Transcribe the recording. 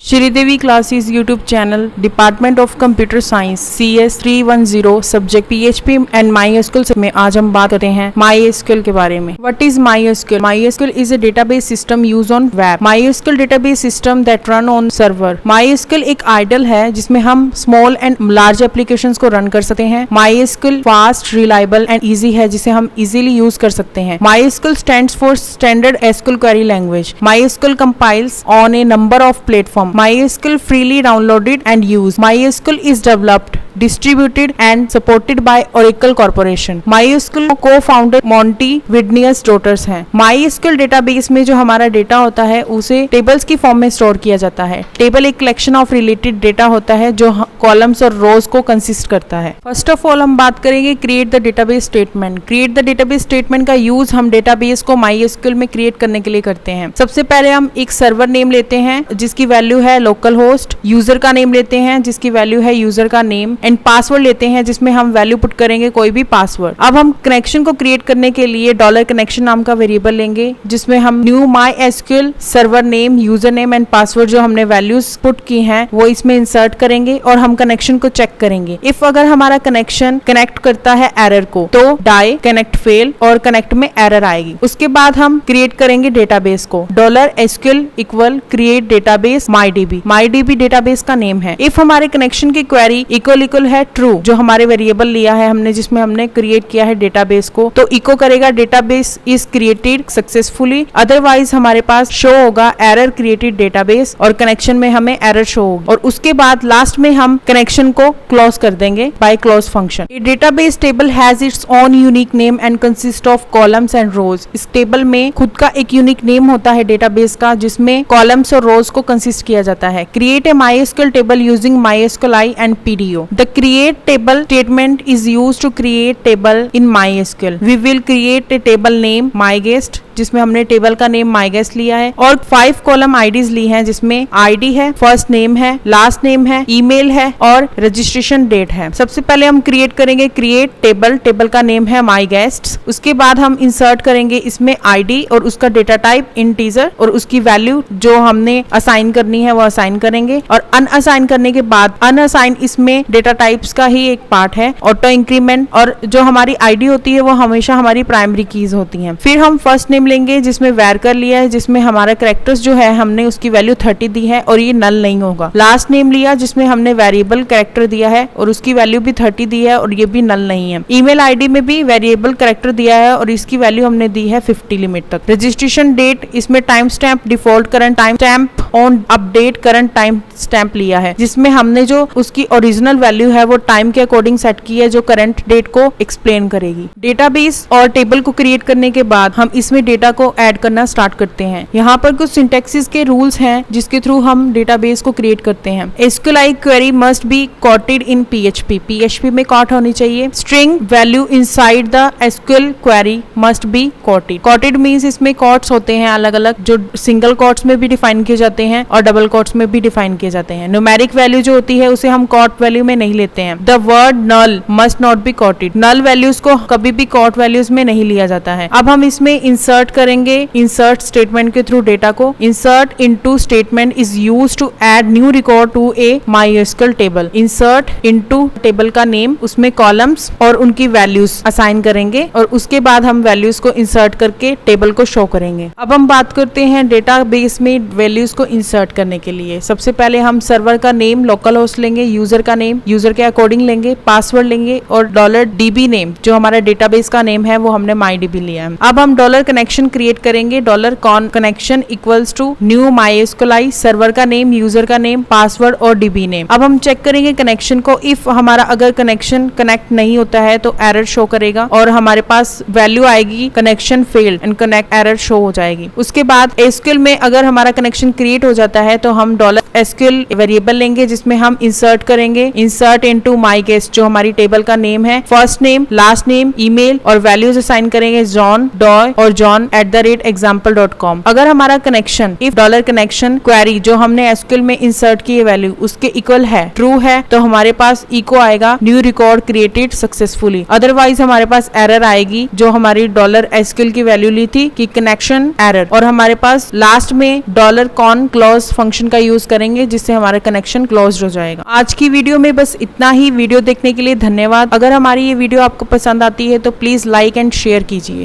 Sridevi classes YouTube channel, department of computer science, CS 310, subject PHP and MySQL में आज हम बात करते हैं MySQL के बारे में। What is MySQL? MySQL is a database system used on web. MySQL database system that run on server. MySQL एक आइडल है जिसमें हम स्मॉल एंड लार्ज एप्लीकेशंस को रन कर सकते हैं। MySQL fast, reliable and easy है जिसे हम इजीली यूज कर सकते हैं। MySQL stands for Standard SQL Query Language. MySQL compiles on a number of platforms. MySQL freely downloaded and used. MySQL is developed, distributed and supported by Oracle Corporation. MySQL co-founder Monty Widnius daughters हैं। MySQL database में जो हमारा data होता है उसे tables की form में store किया जाता है। टेबल एक कलेक्शन ऑफ रिलेटेड डेटा होता है जो कॉलम्स और रोज को कंसिस्ट करता है। फर्स्ट ऑफ ऑल हम बात करेंगे create the database statement. Create the database statement का यूज हम डेटाबेस को MySQL में क्रिएट करने के लिए करते हैं। सबसे पहले हम एक सर्वर नेम लेते हैं जिसकी वैल्यू है लोकल होस्ट, यूजर का नेम लेते हैं जिसकी वैल्यू है यूजर का नेम एंड पासवर्ड लेते हैं जिसमें हम वैल्यू पुट करेंगे कोई भी पासवर्ड। अब हम कनेक्शन को क्रिएट करने के लिए $कनेक्शन नाम का वेरिएबल लेंगे जिसमें हम new MySQL server name, user name and password जो हमने वैल्यूज पुट की हैं वो इसमें इंसर्ट करेंगे और हम कनेक्शन को चेक करेंगे। इफ अगर हमारा कनेक्शन कनेक्ट करता है एरर को तो डाई, कनेक्ट फेल और कनेक्ट में एरर आएगी। उसके बाद हम क्रिएट करेंगे डेटाबेस को। $SQL equal create database MyDB। MyDB database का नेम है। इफ हमारे कनेक्शन की क्वेरी इक्वल है ट्रू, जो हमारे वेरिएबल लिया है हमने जिसमें हमने क्रिएट किया है डेटाबेस को, तो इको करेगा database is created successfully. Otherwise हमारे पास शो होगा एरर क्रिएटेड डेटाबेस और कनेक्शन में हमें एरर शो होगी। और उसके बाद लास्ट में हम कनेक्शन को क्लोज कर देंगे by close function. A database table has its own unique name and consist of columns and rows. इस टेबल में खुद का एक यूनिक नेम होता है डेटाबेस का जिसमें कॉलम्स और रोज को कंसिस्ट किया जाता है। Create a MySQL table using MySQLi and PDO. The create table statement is used to create table in MySQL. We will create a table name MyGuest जिसमें हमने टेबल का नेम MyGuest लिया है और 5 कॉलम IDs ली हैं जिसमें ID है, first name है, लास्ट नेम है, ईमेल है और रजिस्ट्रेशन डेट है। सबसे पहले हम क्रिएट करेंगे क्रिएट टेबल। टेबल का नेम है MyGuests। उसके बाद हम इंसर्ट करेंगे इसमें ID और उसका डेटा टाइप इंटीजर और उसकी वैल्यू जो हमने असाइन करनी है वो असाइन करेंगे और अनअसाइन करने के बाद अनअसाइन इसमें डेटा टाइप्स का ही एक पार्ट है। ऑटो इंक्रीमेंट और जो हमारी ID होती है वो हमेशा हमारी प्राइमरी कीज होती हैं। फिर हम फर्स्ट नेम लेंगे जिसमें वैर कर लिया है जिसमें हमारा कैरेक्टर्स जो है हमने उसकी वैल्यू 30 दी है और ये नल नहीं होगा। लास्ट नेम लिया जिसमें हमने वेरिएबल कैरेक्टर दिया है और उसकी वैल्यू भी 30 दी है और ये भी नल नहीं है। ईमेल ID में भी वेरिएबल कैरेक्टर दिया है और इसकी वैल्यू हमने दी है 50 लिमिट तक। रजिस्ट्रेशन डेट इसमें time stamp, default current time stamp, on update current time stamp लिया है जिसमें हमने जो उसकी ओरिजिनल वैल्यू है वो टाइम के अकॉर्डिंग सेट की है जो करंट डेट को एक्सप्लेन करेगी। डेटाबेस और टेबल को क्रिएट करने के बाद हम इसमें डेटा को ऐड करना स्टार्ट करते हैं। यहाँ पर कुछ सिंटैक्सिस के रूल्स हैं जिसके थ्रू हम डेटाबेस को क्रिएट करते हैं। SQLi query must be quoted in PHP। PHP में कोट होनी चाहिए। String value inside the SQL query must be coated. Coated means इसमें कोट्स होते हैं अलग अलग जो सिंगल कोट्स में भी डिफाइन किए जाते हैं और डबल कोट्स में भी डिफाइन किए जाते हैं। न्यूमेरिक वैल्यू जो होती है उसे हम कोट वैल्यू में नहीं लेते हैं। The word null must not be quoted. Null values को कभी भी कोट वैल्यूज में नहीं लिया जाता है। अब हम इसमें इंसर्ट करेंगे इंसर्ट स्टेटमेंट के थ्रू डेटा को। Insert into statement is used to add new record to a MySQL table. Insert into table का नेम, उसमें कॉलम्स और उनकी वैल्यूज असाइन करेंगे और उसके बाद हम वैल्यूज को इंसर्ट करके टेबल को शो करेंगे। अब हम बात करते हैं डेटाबेस में वैल्यूज को इंसर्ट करने के लिए। सबसे पहले हम सर्वर का नेम लोकल होस्ट लेंगे, यूजर का नेम यूजर के अकॉर्डिंग लेंगे, पासवर्ड लेंगे और $DB नेम जो हमारा डेटाबेस का नेम है वो हमने MyDB लिया है। अब हम $कनेक्शन क्रिएट करेंगे। $Connection equals to new MySQLi server का नेम, यूजर का नेम, पासवर्ड और DB नेम। अब हम चेक करेंगे कनेक्शन को। इफ हमारा अगर कनेक्शन कनेक्ट नहीं होता है तो एरर शो करेगा और हमारे पास वैल्यू आएगी connection failed and connect error show हो जाएगी। उसके बाद SQL में अगर हमारा कनेक्शन क्रिएट हो जाता है तो हम $SQL वेरिएबल लेंगे जिसमें हम इंसर्ट करेंगे इंसर्ट इनटू MyGuest जो हमारी टेबल का नेम है, first name, last name, email और वैल्यूज असाइन करेंगे जॉन, डॉय और जॉन $1@example.com। अगर हमारा connection if dollar connection query जो हमने एसक्यूएल में इंसर्ट की वैल्यू उसके इक्वल है, ट्रू है, तो हमारे पास इको आएगा new record created successfully. Otherwise हमारे पास एरर आएगी जो हमारी डॉलर एसक्यूएल की वैल्यू ली थी कि कनेक्शन एरर, और हमारे पास लास्ट में $con क्लोज फंक्शन का यूज करेंगे जिससे हमारा कनेक्शन क्लोज हो जाएगा। आज की वीडियो में बस इतना ही। वीडियो देखने के लिए धन्यवाद। अगर हमारी ये वीडियो आपको पसंद आती है तो प्लीज लाइक एंड शेयर कीजिए।